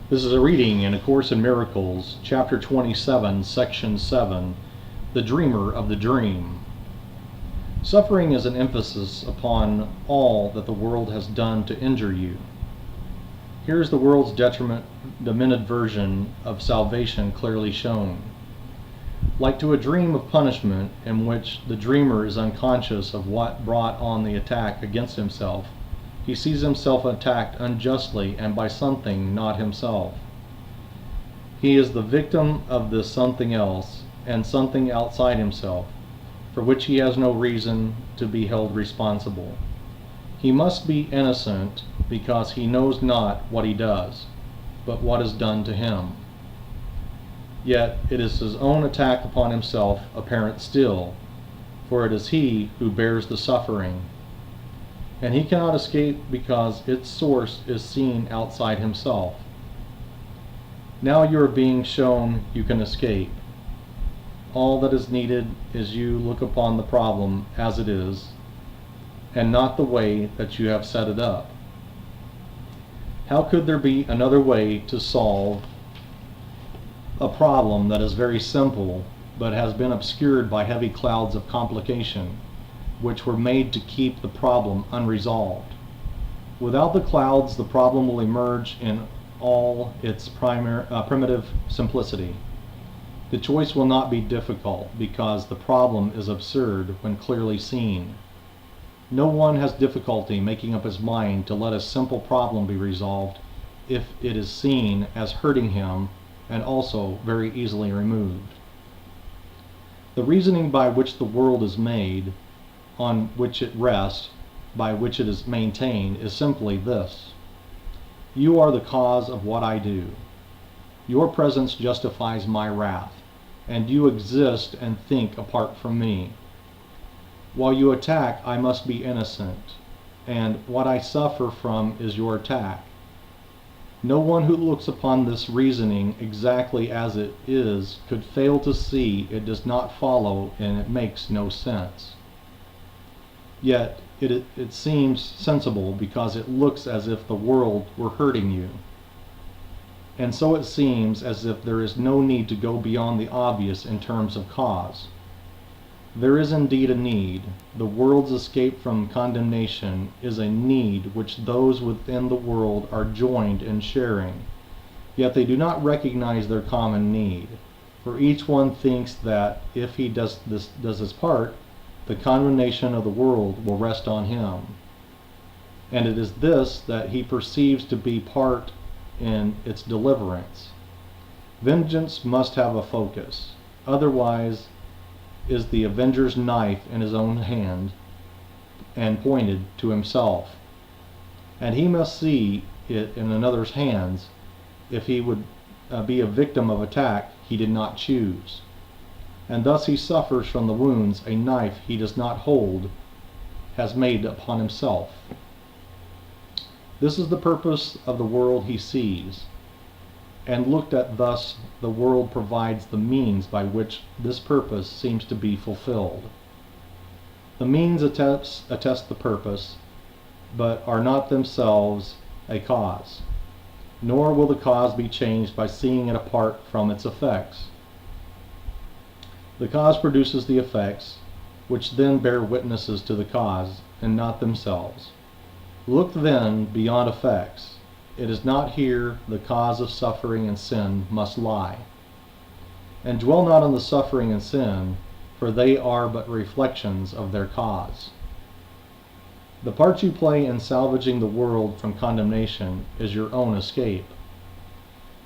This is a reading in A Course in Miracles, Chapter 27, Section 7, The Dreamer of the Dream. Suffering is an emphasis upon all that the world has done to injure you. Here is the world's demented version of salvation clearly shown. Like to a dream of punishment in which the dreamer is unconscious of what brought on the attack against himself, he sees himself attacked unjustly and by something not himself. He is the victim of this something else and something outside himself, for which he has no reason to be held responsible. He must be innocent because he knows not what he does, but what is done to him. Yet it is his own attack upon himself apparent still, for it is he who bears the suffering, and he cannot escape because its source is seen outside himself. Now you are being shown you can escape. All that is needed is you look upon the problem as it is, and not the way that you have set it up. How could there be another way to solve a problem that is very simple, but has been obscured by heavy clouds of complication, which were made to keep the problem unresolved? Without the clouds, the problem will emerge in all its primitive simplicity. The choice will not be difficult because the problem is absurd when clearly seen. No one has difficulty making up his mind to let a simple problem be resolved if it is seen as hurting him and also very easily removed. The reasoning by which the world is made, on which it rests, by which it is maintained, is simply this: you are the cause of what I do. Your presence justifies my wrath, and you exist and think apart from me. While you attack, I must be innocent, and what I suffer from is your attack. No one who looks upon this reasoning exactly as it is could fail to see it does not follow and it makes no sense. Yet it seems sensible because it looks as if the world were hurting you. And so it seems as if there is no need to go beyond the obvious in terms of cause. There is indeed a need. The world's escape from condemnation is a need which those within the world are joined in sharing. Yet they do not recognize their common need, for each one thinks that if he does his part, the condemnation of the world will rest on him. And it is this that he perceives to be part in its deliverance. Vengeance must have a focus, otherwise is the avenger's knife in his own hand and pointed to himself, and he must see it in another's hands if he would be a victim of attack he did not choose, and thus he suffers from the wounds a knife he does not hold has made upon himself. This is the purpose of the world he sees, and looked at thus, the world provides the means by which this purpose seems to be fulfilled. The means attest the purpose, but are not themselves a cause, nor will the cause be changed by seeing it apart from its effects. The cause produces the effects, which then bear witnesses to the cause, and not themselves. Look then beyond effects. It is not here the cause of suffering and sin must lie. And dwell not on the suffering and sin, for they are but reflections of their cause. The part you play in salvaging the world from condemnation is your own escape.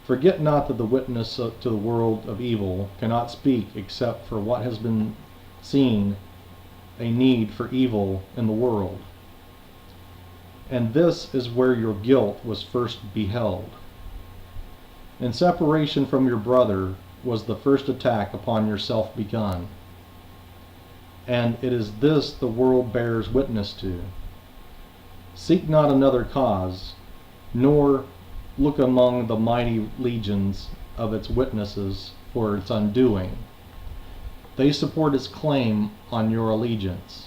Forget not that the witness to the world of evil cannot speak except for what has been seen, a need for evil in the world. And this is where your guilt was first beheld. In separation from your brother was the first attack upon yourself begun. And it is this the world bears witness to. Seek not another cause, nor look among the mighty legions of its witnesses for its undoing. They support its claim on your allegiance.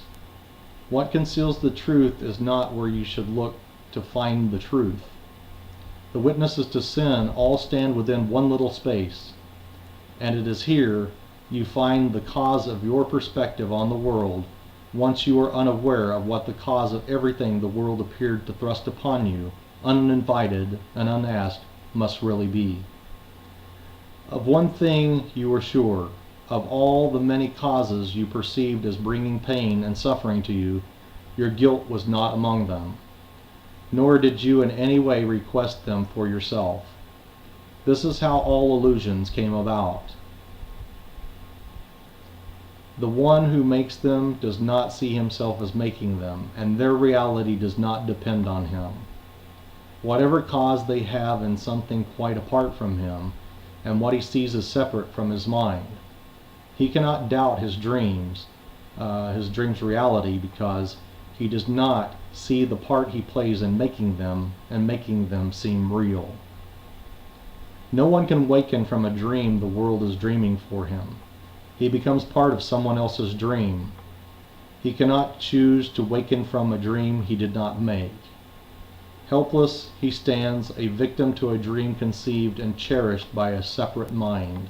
What conceals the truth is not where you should look to find the truth. The witnesses to sin all stand within one little space, and it is here you find the cause of your perspective on the world, once you are unaware of what the cause of everything the world appeared to thrust upon you, uninvited and unasked, must really be. Of one thing you are sure: of all the many causes you perceived as bringing pain and suffering to you, your guilt was not among them, nor did you in any way request them for yourself. This is how all illusions came about. The one who makes them does not see himself as making them, and their reality does not depend on him. Whatever cause they have in something quite apart from him, and what he sees as separate from his mind. He cannot doubt his dreams' reality, because he does not see the part he plays in making them and making them seem real. No one can waken from a dream the world is dreaming for him. He becomes part of someone else's dream. He cannot choose to waken from a dream he did not make. Helpless, he stands, a victim to a dream conceived and cherished by a separate mind.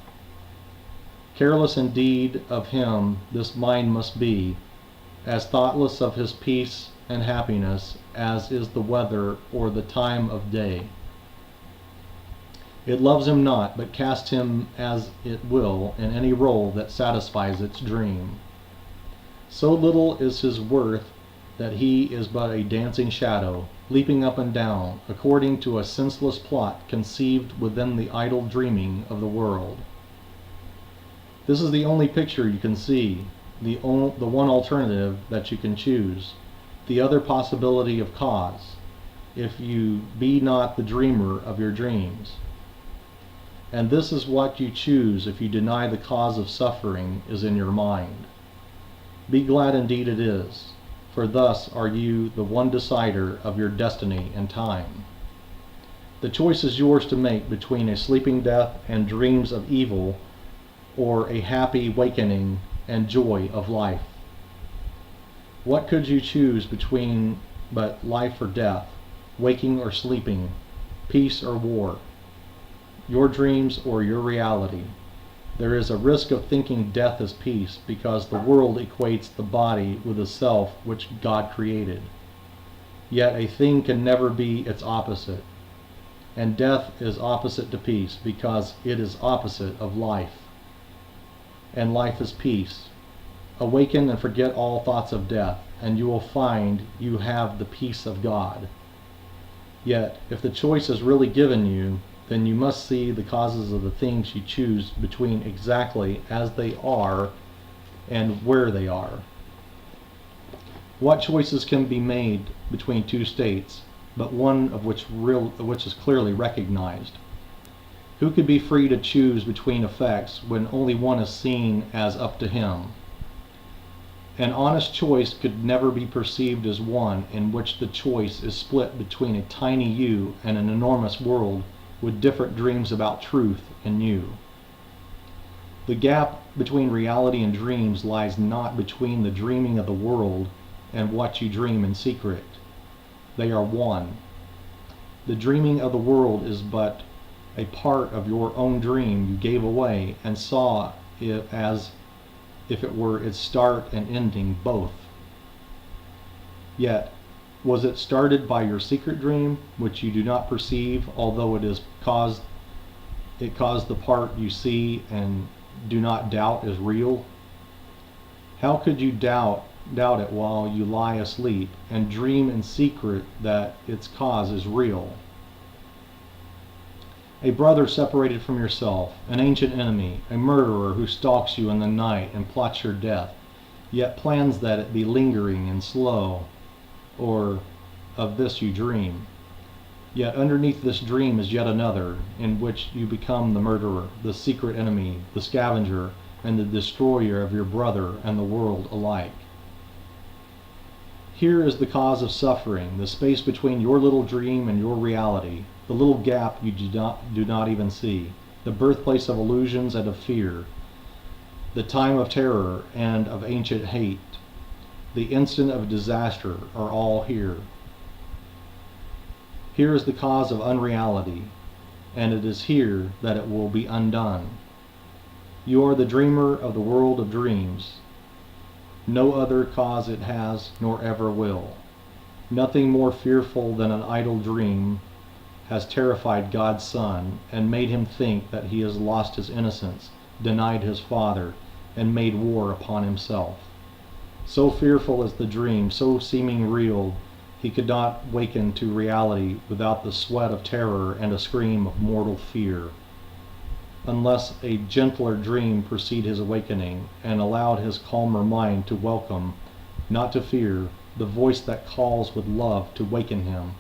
Careless indeed of him this mind must be, as thoughtless of his peace and happiness as is the weather or the time of day. It loves him not, but casts him as it will in any role that satisfies its dream. So little is his worth that he is but a dancing shadow, leaping up and down, according to a senseless plot conceived within the idle dreaming of the world. This is the only picture you can see, the one alternative that you can choose, the other possibility of cause, if you be not the dreamer of your dreams. And this is what you choose if you deny the cause of suffering is in your mind. Be glad indeed it is, for thus are you the one decider of your destiny and time. The choice is yours to make between a sleeping death and dreams of evil, or a happy wakening and joy of life. What could you choose between but life or death, waking or sleeping, peace or war, your dreams or your reality? There is a risk of thinking death is peace, because the world equates the body with the self which God created. Yet a thing can never be its opposite, and death is opposite to peace, because it is opposite of life, and life is peace. Awaken and forget all thoughts of death, and you will find you have the peace of God. Yet, if the choice is really given you, then you must see the causes of the things you choose between exactly as they are and where they are. What choices can be made between two states, but one of which is clearly recognized? Who could be free to choose between effects when only one is seen as up to him? An honest choice could never be perceived as one in which the choice is split between a tiny you and an enormous world with different dreams about truth in you. The gap between reality and dreams lies not between the dreaming of the world and what you dream in secret. They are one. The dreaming of the world is but a part of your own dream you gave away and saw it as if it were its start and ending both. Yet, was it started by your secret dream, which you do not perceive, although it caused the part you see and do not doubt is real? How could you doubt it while you lie asleep and dream in secret that its cause is real? A brother separated from yourself, an ancient enemy, a murderer who stalks you in the night and plots your death, yet plans that it be lingering and slow, or of this you dream. Yet underneath this dream is yet another, in which you become the murderer, the secret enemy, the scavenger, and the destroyer of your brother and the world alike. Here is the cause of suffering, the space between your little dream and your reality, the little gap you do not even see, the birthplace of illusions and of fear, the time of terror and of ancient hate, the instant of disaster are all here. Here is the cause of unreality, and it is here that it will be undone. You are the dreamer of the world of dreams. No other cause it has, nor ever will. Nothing more fearful than an idle dream has terrified God's Son, and made him think that he has lost his innocence, denied his Father, and made war upon himself. So fearful is the dream, so seeming real, he could not waken to reality without the sweat of terror and a scream of mortal fear, unless a gentler dream precede his awakening, and allowed his calmer mind to welcome, not to fear, the voice that calls with love to waken him,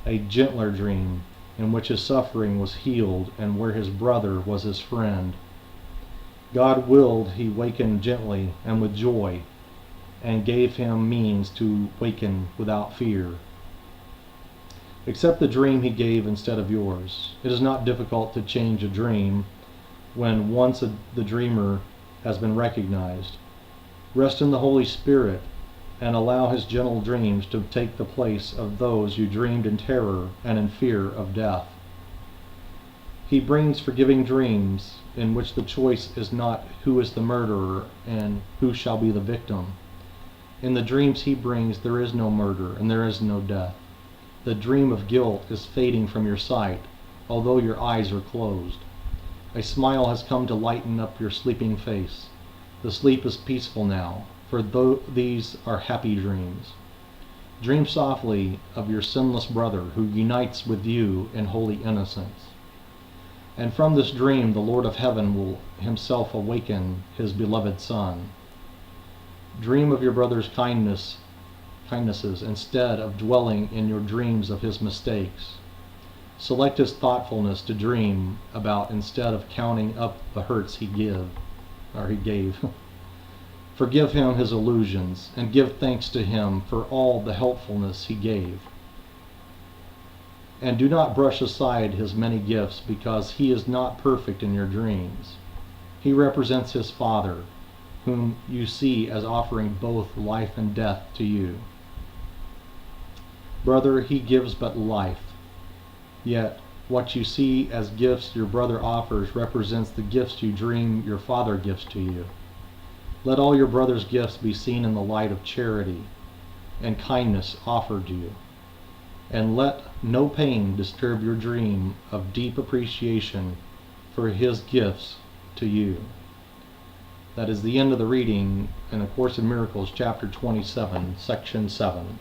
a gentler dream, in which his suffering was healed and where his brother was his friend. God willed he waken gently and with joy, and gave him means to waken without fear. Accept the dream he gave instead of yours. It is not difficult to change a dream when once the dreamer has been recognized. Rest in the Holy Spirit and allow his gentle dreams to take the place of those you dreamed in terror and in fear of death. He brings forgiving dreams in which the choice is not who is the murderer and who shall be the victim. In the dreams he brings, there is no murder and there is no death. The dream of guilt is fading from your sight, although your eyes are closed. A smile has come to lighten up your sleeping face. The sleep is peaceful now, for these are happy dreams. Dream softly of your sinless brother who unites with you in holy innocence. And from this dream the Lord of heaven will himself awaken his beloved Son. Dream of your brother's kindnesses instead of dwelling in your dreams of his mistakes. Select his thoughtfulness to dream about instead of counting up the hurts he gave. Forgive him his illusions, and give thanks to him for all the helpfulness he gave. And do not brush aside his many gifts, because he is not perfect in your dreams. He represents his Father, whom you see as offering both life and death to you. Brother, he gives but life. Yet what you see as gifts your brother offers represents the gifts you dream your Father gives to you. Let all your brother's gifts be seen in the light of charity and kindness offered you. And let no pain disturb your dream of deep appreciation for his gifts to you. That is the end of the reading in A Course in Miracles, chapter 27, section 7.